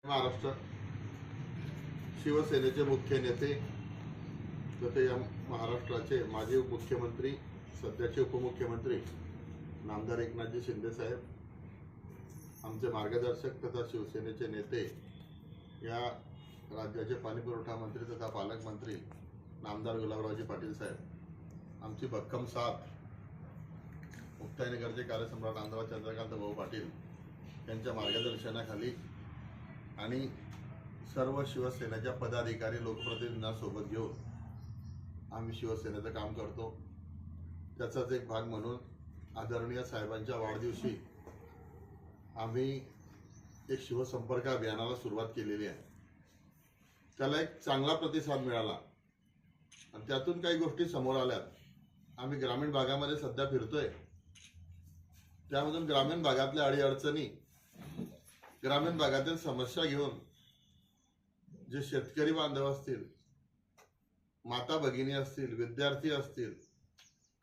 महाराष्ट्र शिवसेनेचे मुख्य नेते तथे या महाराष्ट्राचे माजी मुख्यमंत्री सध्याचे उपमुख्यमंत्री नामदार एकनाथजी शिंदे साहेब, आमचे मार्गदर्शक तथा शिवसेनेचे नेते या राज्याचे पाणीपुरवठा मंत्री तथा पालकमंत्री नामदार गुलाबरावजी पाटील साहेब, आमची भक्कम साथ मुक्ताईनगरचे कार्यसम्राट आमदार चंद्रकांत भाऊ पाटील यांच्या मार्गदर्शनाखाली आणि सर्व शिवसेनेच्या पदाधिकारी लोकप्रतिनिधींना सोबत घेऊन आम्ही शिवसेनेचं काम करतो। त्याचाच एक भाग म्हणून आदरणीय साहेबांच्या वाढदिवशी आम्ही एक शिवसंपर्क अभियानाला सुरुवात केलेली आहे। त्याला एक चांगला प्रतिसाद मिळाला आणि त्यातून काही गोष्टी समोर आल्यात। आम्ही ग्रामीण भागामध्ये सध्या फिरतोय, त्यामधून ग्रामीण भागातल्या अडीअडचणी, ग्रामीण भागातील समस्या घेऊन जे शेतकरी बांधव असतील, माता भगिनी असतील, विद्यार्थी असतील,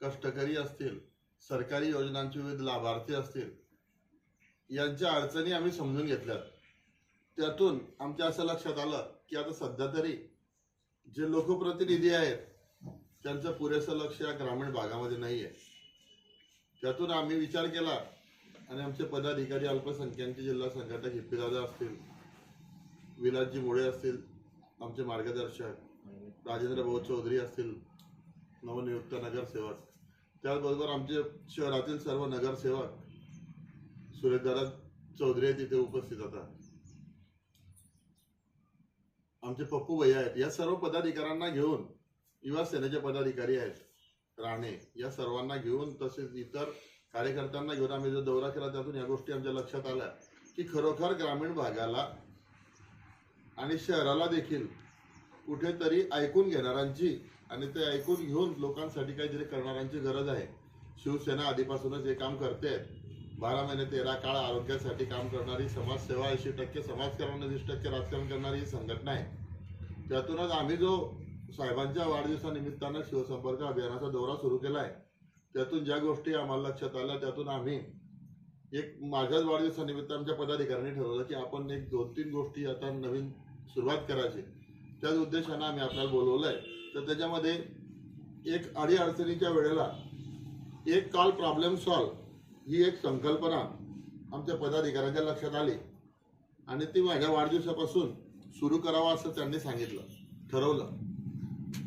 कष्टकरी असतील, सरकारी योजनांचे विविध लाभार्थी असतील, यांच्या अडचणी आम्ही समजून घेतल्यात। त्यातून आमच्या असं लक्षात आलं की आता सध्या तरी जे लोकप्रतिनिधी आहेत त्यांचं पुरेसं लक्ष या ग्रामीण भागामध्ये नाही आहे। त्यातून आम्ही विचार केला आणि आमचे पदाधिकारी अल्पसंख्याक जिल्हा संघटक हिप्पीदादा असतील, विलासजी मोळे असतील, आमचे मार्गदर्शक राजेंद्र भाऊ चौधरी असतील, नवनियुक्त नगरसेवक, त्याचबरोबर आमचे शहरातील सर्व नगरसेवक सुरेशदादा चौधरी तिथे उपस्थित होता, आमचे पप्पू भैया आहेत। या सर्व पदाधिकाऱ्यांना घेऊन, युवा सेनेचे पदाधिकारी आहेत राणे, या सर्वांना घेऊन तसेच इतर कार्यकर्त्यांना घेऊन आम्ही जो दौरा केला, त्यातून या गोष्टी आमच्या लक्षात आल्या की खरोखर ग्रामीण भागाला आणि शहराला देखील कुठेतरी ऐकून घेणाऱ्यांची आणि ते ऐकून घेऊन लोकांसाठी काहीतरी करणाऱ्यांची गरज आहे। शिवसेना आधीपासूनच हे काम करते। 12 महिने 13 काळ आरोग्यासाठी काम करणारी, समाजसेवा 80% समाजकारण, 20% राजकारण करणारी ही संघटना आहे। त्यातूनच आम्ही जो साहेबांच्या वाढदिवसानिमित्तानं शिवसंपर्क अभियानाचा दौरा सुरू केला आहे, त्यातून ज्या गोष्टी आम्हाला लक्षात आल्या, त्यातून आम्ही एक माझ्याच वाढदिवसानिमित्त आमच्या पदाधिकाऱ्यांनी ठरवलं की आपण एक 2-3 गोष्टी आता नवीन सुरुवात करायची। त्याच उद्देशानं आम्ही आपल्याला बोलवलंय। तर त्याच्यामध्ये एक अडीअडचणीच्या वेळेला एक कॉल प्रॉब्लेम सॉल्व ही एक संकल्पना आमच्या पदाधिकाऱ्यांच्या लक्षात आली आणि ती माझ्या वाढदिवसापासून सुरू करावं असं त्यांनी सांगितलं, ठरवलं।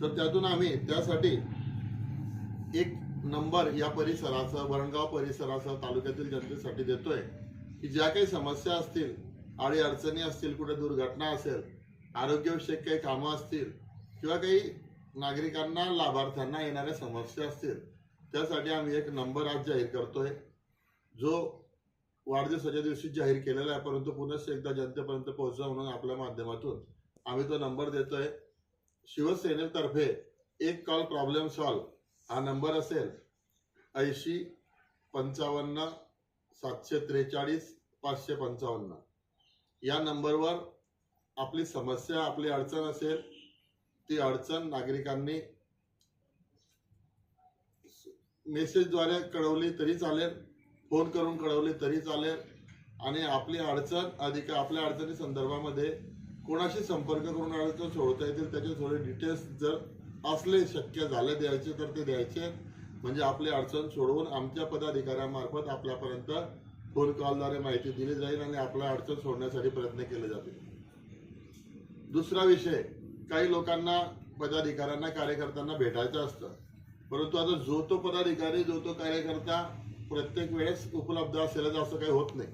तर त्यातून आम्ही त्यासाठी एक नंबर या परिसराचा, वरणगाव परिसराचा तालुक्यातील जनतेसाठी देतोय की ज्या काही समस्या असतील, अडीअडचणी असतील, कुठे दुर्घटना असेल, आरोग्यविषयक काही कामं असतील किंवा काही नागरिकांना, लाभार्थ्यांना येणाऱ्या समस्या असतील, त्यासाठी आम्ही एक नंबर आज जाहीर करतोय, जो वाढदिवसाच्या दिवशी जाहीर केलेला आहे, परंतु पुन्हा एकदा जनतेपर्यंत पोहोचवा म्हणून आपल्या माध्यमातून आम्ही तो नंबर देतोय। शिवसेनेतर्फे एक कॉल प्रॉब्लेम सॉल्व हा नंबर असेल 80 55 743 555। या नंबरवर आपली समस्या, आपली अडचण असेल, ती अडचण नागरिकांनी मेसेजद्वारे कळवली तरी चालेल, फोन करून कळवली तरी चालेल आणि आपली अडचण आपल्या अडचणी संदर्भामध्ये कोणाशी संपर्क करून अडचण सोडवता येतील त्याचे थोडे डिटेल्स जर असले, शक्य झाले द्यायचे तर ते द्यायचे, म्हणजे आपली अडचण सोडवून आमच्या पदाधिकाऱ्यांमार्फत आपल्यापर्यंत फोन कॉलद्वारे माहिती दिली जाईल आणि आपल्या अडचण सोडण्यासाठी प्रयत्न केले जातील। दुसरा विषय, काही लोकांना, पदाधिकाऱ्यांना, कार्यकर्त्यांना भेटायचं असतं, परंतु आता जो तो पदाधिकारी, जो तो कार्यकर्ता प्रत्येक वेळेस उपलब्ध असेलच असं काही होत नाही।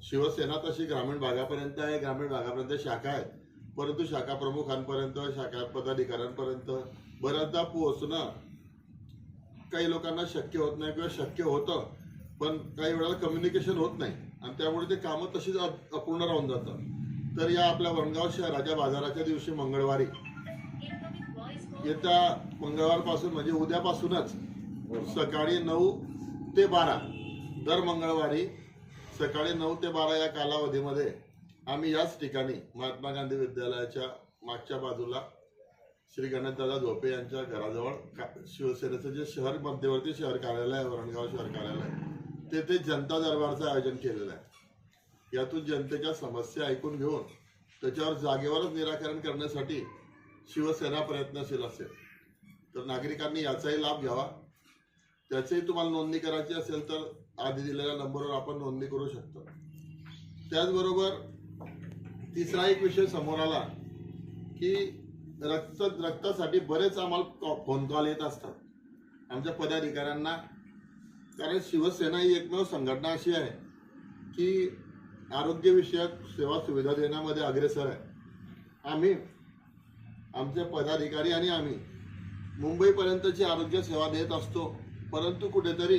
शिवसेना तशी ग्रामीण भागापर्यंत आहे, ग्रामीण भागापर्यंत शाखा आहेत, परंतु शाखा प्रमुखांपर्यंत, शाखा पदाधिकाऱ्यांपर्यंत बऱ्याचदा पोहोचणं काही लोकांना शक्य होत नाही किंवा शक्य होतं पण काही वेळेला कम्युनिकेशन होत नाही आणि त्यामुळे ते कामं तशीच अपूर्ण राहून जातात। तर या आपल्या वरणगाव शहराच्या बाजाराच्या दिवशी मंगळवारी, येत्या मंगळवारपासून म्हणजे उद्यापासूनच सकाळी 9 ते 12, दर मंगळवारी सकाळी 9 ते 12 या कालावधीमध्ये आम्ही याच ठिकाणी महात्मा गांधी विद्यालयाच्या मागच्या बाजूला श्री गणेशदादा झोपे यांच्या घराजवळ शिवसेनेचं जे शहर मध्यवर्ती शहर कार्यालय आहे, वरणगाव शहर कार्यालय, तेथे जनता दरबारचं आयोजन केलेलं आहे। यातून जनतेच्या समस्या ऐकून घेऊन त्याच्यावर जागेवरच निराकरण करण्यासाठी शिवसेना प्रयत्नशील असेल. तर नागरिकांनी याचाही लाभ घ्यावा. त्याचीही तुम्हाला नोंदणी करायची असेल तर आधी दिलेल्या नंबरवर आपण नोंदणी करू शकतो. त्याचबरोबर तिसरा एक विषय समोर आला की रक्तासाठी बरेच आम्हाला फोन कॉल येत असतात आमच्या पदाधिकाऱ्यांना. कारण शिवसेना ही एकमेव संघटना अशी आहे की आरोग्यविषयक सेवा सुविधा देण्यामध्ये अग्रेसर आहे. आम्ही आमचे पदाधिकारी आणि आम्ही मुंबईपर्यंतची आरोग्य सेवा देत असतो. परंतु कुठेतरी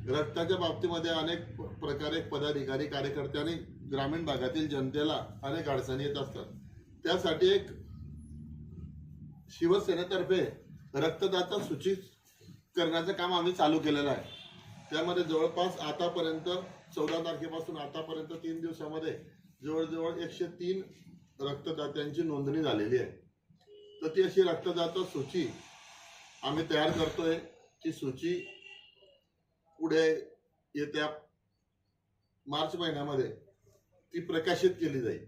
रक्ताच्या बाबतीमध्ये अनेक प्रकारे पदाधिकारी कार्यकर्त्यांनी ग्रामीण भागातील जनतेला अनेक अडचणी येत असतात. त्यासाठी एक शिवसेनेतर्फे रक्तदाता सूची करण्याचं काम आम्ही चालू केलेलं आहे. त्यामध्ये जवळपास आतापर्यंत 14 तारखेपासून आतापर्यंत 3 दिवसामध्ये जवळजवळ 103 रक्तदात्यांची नोंदणी झालेली आहे. तर ती अशी रक्तदाता सूची आम्ही तयार करतोय. ती सूची पुढे येत्या मार्च महिन्यामध्ये ती प्रकाशित केली जाईल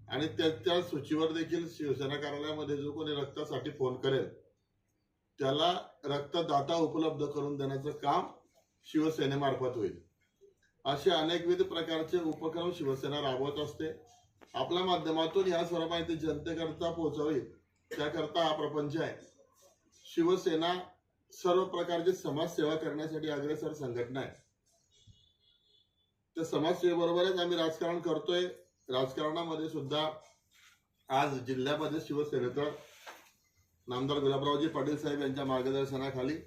आणि त्या सूचीवर देखील शिवसेना कार्यालयामध्ये जो कोणी रक्तासाठी फोन करेल त्याला रक्तदाता उपलब्ध करून देण्याचं काम शिवसेनेमार्फत होईल. असे अनेकविध प्रकारचे उपक्रम शिवसेना राबवत असते. आपल्या माध्यमातून या सर्व माहिती जनतेकरता पोहोचावी त्याकरता हा प्रपंच आहे. शिवसेना सर्व प्रकारची समाजसेवा करण्यासाठी अग्रेसर संघटना आहे. त्या समाजसेवेबरोबरच आम्ही राजकारण करतोय. राजकारणामध्ये सुद्धा आज जिल्ह्यामध्ये शिवसेनेचं नामदार गुलाबरावजी पाटील साहेब यांच्या मार्गदर्शनाखाली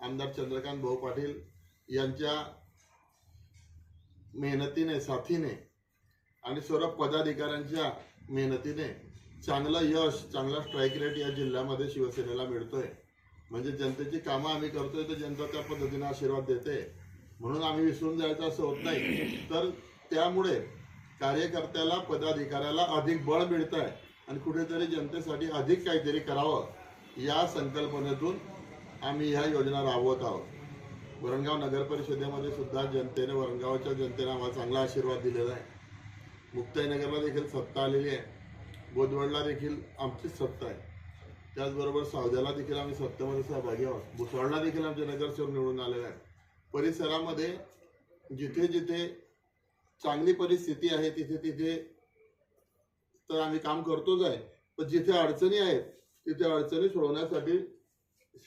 आमदार चंद्रकांत भाऊ पाटील यांच्या मेहनतीने साथीने आणि सर्व पदाधिकाऱ्यांच्या मेहनतीने चांगलं यश चांगला स्ट्राईक रेट या जिल्ह्यामध्ये शिवसेनेला मिळतोय. म्हणजे जनतेची कामं आम्ही करतोय तर जनता त्या पद्धतीने आशीर्वाद देते. म्हणून आम्ही विसरून जायचं असं होत नाही. तर त्यामुळे कार्यकर्त्याला पदाधिकाऱ्याला अधिक बळ मिळत आहे आणि कुठेतरी जनतेसाठी अधिक काहीतरी करावं या संकल्पनेतून आम्ही ह्या योजना राबवत आहोत. वरणगाव नगर परिषदेमध्ये सुद्धा जनतेने वरणगावच्या जनतेने आम्हाला चांगला आशीर्वाद दिलेला आहे. मुक्ताईनगरला देखील सत्ता आलेली आहे. बोदवडला देखील आमचीच सत्ता आहे. त्याचबरोबर सावद्याला देखील आम्ही सत्तेमध्ये सहभागी आहोत. भुसावळला देखील आमचे नगरसेवक निवडून आलेले आहेत. परिसरामध्ये जिथे जिथे चांगली परिस्थिती आहे तिथे तिथे तर आम्ही काम करतोच आहे. पण जिथे अडचणी आहेत तिथे अडचणी सोडवण्यासाठी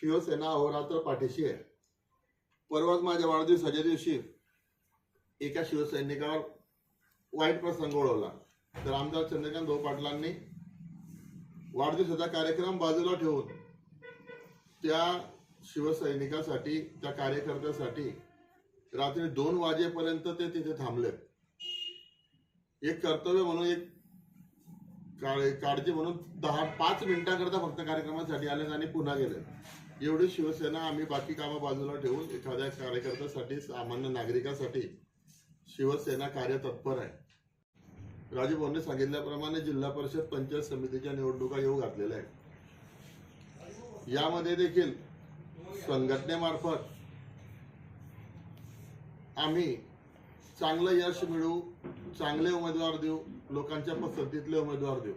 शिवसेना अहोरात्र पाठीशी आहे. परवाच माझ्या वाढदिवसाच्या दिवशी एका शिवसैनिकावर वाईट प्रसंग ओढवला. तर आमदार चंद्रकांत भाऊ पाटलांनी वाढदिवसाचा कार्यक्रम बाजूला ठेवून त्या शिवसैनिकासाठी त्या कार्यकर्त्यासाठी रात्री 2 वाजेपर्यंत ते तिथे थांबले. एक कर्तव्य म्हणून एक काळजी म्हणून 5 मिनिटांकरता फक्त कार्यक्रमासाठी आले आणि पुन्हा गेले. एवढी शिवसेना आम्ही बाकी कामं बाजूला ठेवून एखाद्या कार्यकर्त्यासाठी सामान्य नागरिकासाठी शिवसेना कार्यतत्पर आहे. राजू भाऊंनी सांगितल्याप्रमाणे जिल्हा परिषद पंचायत समितीच्या निवडणुका येऊ घातलेल्या आहेत. यामध्ये देखील संघटनेमार्फत आम्ही चांगलं यश मिळवू, चांगले उमेदवार देऊ, लोकांच्या पसंतीतले उमेदवार देऊ.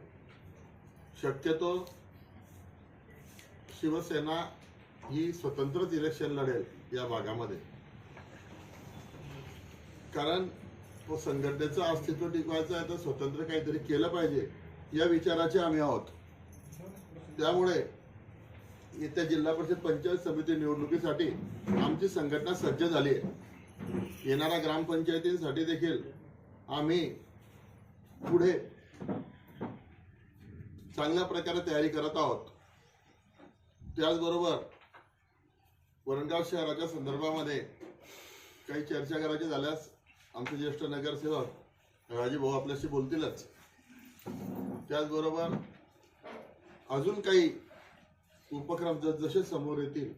शक्यतो शिवसेना ही स्वतंत्रच इलेक्शन लढेल या भागामध्ये. कारण संघटनेचं अस्तित्व टिकवायचं आहे तर स्वतंत्र काहीतरी केलं पाहिजे या विचाराचे आम्ही आहोत. त्यामुळे येत्या जिल्हा परिषद पंचायत समिती निवडणुकीसाठी आमची संघटना सज्ज झाली आहे. येणाऱ्या ग्रामपंचायतींसाठी देखील आम्ही पुढे चांगल्या प्रकारे तयारी करत आहोत. त्याचबरोबर वरणगाव शहराच्या संदर्भामध्ये काही चर्चा करायची झाल्यास आमचे ज्येष्ठ नगरसेवक राजू भाऊ आपल्याशी बोलतीलच. त्याचबरोबर अजून काही उपक्रम जसे समोर येतील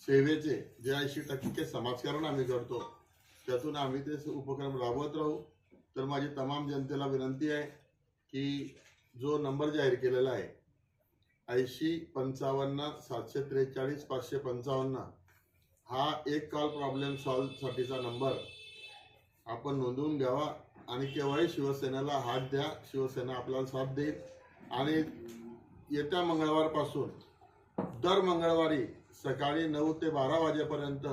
सेवेचे जे 80% समाजकारण आम्ही करतो त्यातून आम्ही ते उपक्रम राबवत राहू. तर माझी तमाम जनतेला विनंती आहे की जो नंबर जाहीर केलेला आहे 8055 743 555 हा एक कॉल प्रॉब्लेम सॉल्व्ह साठीचा नंबर आपण नोंदवून घ्यावा आणि केव्हाही शिवसेनेला हात द्या. शिवसेना आपल्याला साथ देईल. आणि येत्या मंगळवारपासून दर मंगळवारी सकाळी 9 ते 12 वाजेपर्यंत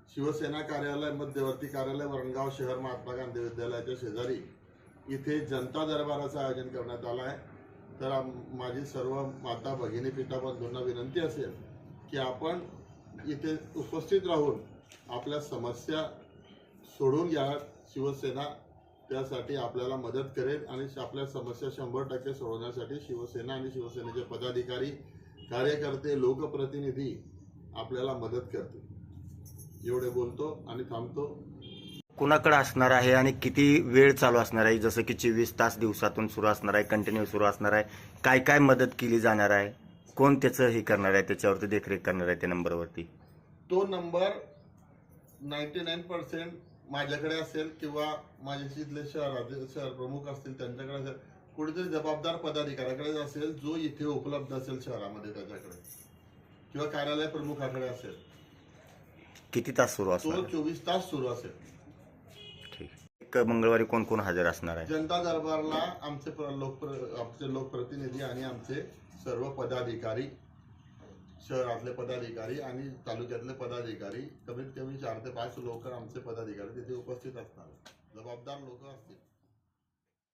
शिवसेना कार्यालय, मध्यवर्ती कार्यालय, वरणगाव शहर, महात्मा गांधी विद्यालयाच्या शेजारी इथे जनता दरबाराचं आयोजन करण्यात आलं आहे. तर माझी सर्व माता भगिनी पिता बंधूंना विनंती असेल की आपण इथे उपस्थित राहून आपल्या समस्या सोडून घ्या. शिवसेना त्यासाठी आपल्याला मदत करेल आणि आपल्या समस्या 100% सोडवण्यासाठी शिवसेना आणि शिवसेनेचे पदाधिकारी, कार्यकर्ते, लोकप्रतिनिधी आपल्याला मदत करतील. एवढे बोलतो आणि थांबतो. कुणाकडे असणार आहे आणि किती वेळ चालू असणार आहे? जसं की 24 तास दिवसातून सुरू असणार आहे, कंटिन्यू सुरू असणार आहे. काय काय मदत केली जाणार आहे? कोण त्याचं हे करणार आहे, त्याच्यावरती देखरेख करणार आहे त्या नंबरवरती? तो नंबर 99% माझ्याकडे असेल किंवा माझे जिथले शहर प्रमुख असतील त्यांच्याकडे असेल. कुठेतरी जबाबदार पदाधिकाऱ्याकडे असेल जो इथे उपलब्ध असेल शहरामध्ये, त्याच्याकडे किंवा कार्यालय प्रमुखाकडे असेल. किती तास सुरू असणार तो आहे? 24 तास सुरू असेल. ठीक. एक मंगळवारी कोण कोण हजर असणार आहे? जनता दरबारला आमचे लोकप्रतिनिधी आणि आमचे सर्व पदाधिकारी, शहरातले पदाधिकारी आणि तालुक्यातले पदाधिकारी, कमीत कमी 4 ते 5 लोक आमचे पदाधिकारी तिथे उपस्थित असणार. जबाबदार लोक असतील.